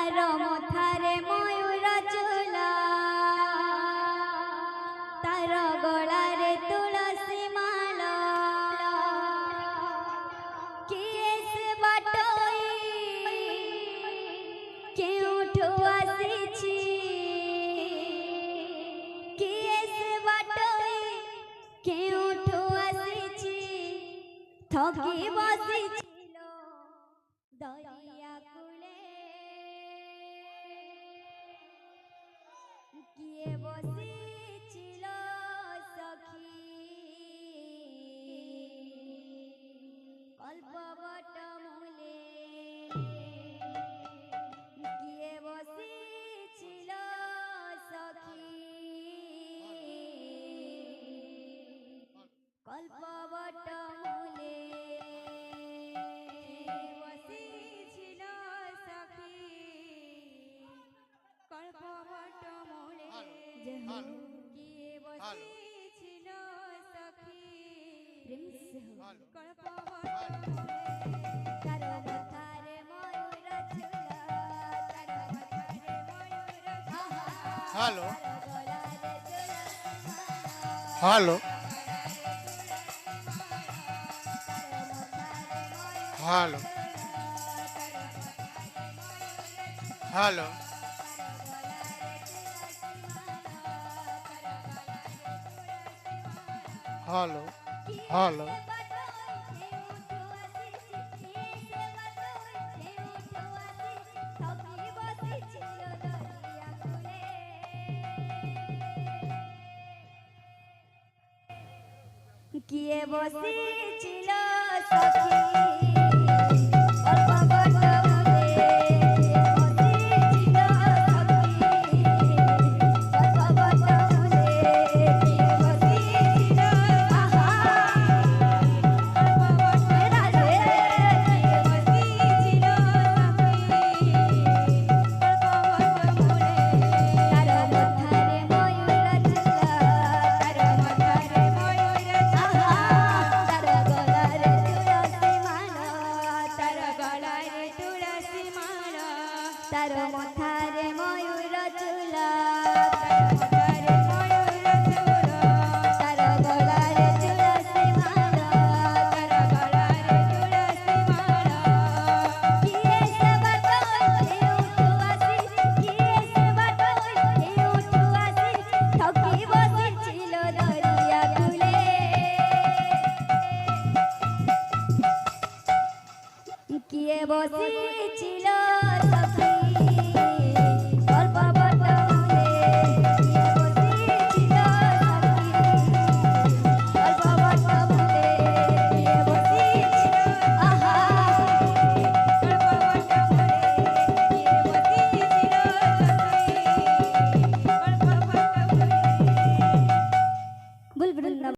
তার মথারে ময়ূর চুলা তার গলারে তুলসী মালা কিয়ে সে বাটই কেউঠু আসিছি কিয়ে সে বাটই কেউঠু আসিছি ঠকি বসিছিল দরিয়া কূলে কিয়ে বসিছিল সখী কল্পবট মূলে কিয়ে বসিছিল সখী কল্পবট মূলে বসিছিল সখী কল্পবট মূলে কিয়ে বসিছিল সখী কল্পবট মূলে তার মথারে ময়ূর চুলা তার মথারে ময়ূর হ্যালো গলারে হ্যালো হ্যালো হ্যালো হ্যালো কিয়ে বসিছিল সখী কল্পবট মূলে বসিছিল সখী কল্পবট মূলে কিয়ে বসিছিল আহা কল্পবট রাজে কিয়ে বসিছিল সখী কল্পবট মূলে তার মথারে ময়ূর চুলা তার মথারে ময়ূর আহা তার গলারে তুলসী মালা তার গলারে তুলসী মালা তার মথারে ময়ূর চুলা তার মথারে ময়ূর চুলা তার গলারে তুলসী মালা তার গলারে তুলসী মালা কিয়ে সে বাটই কেউঠু আসি কিয়ে সে বাটই কেউঠু আসি ঠকি বসিছিল দরিয়া কূলে কিয়ে বসিছিল সখী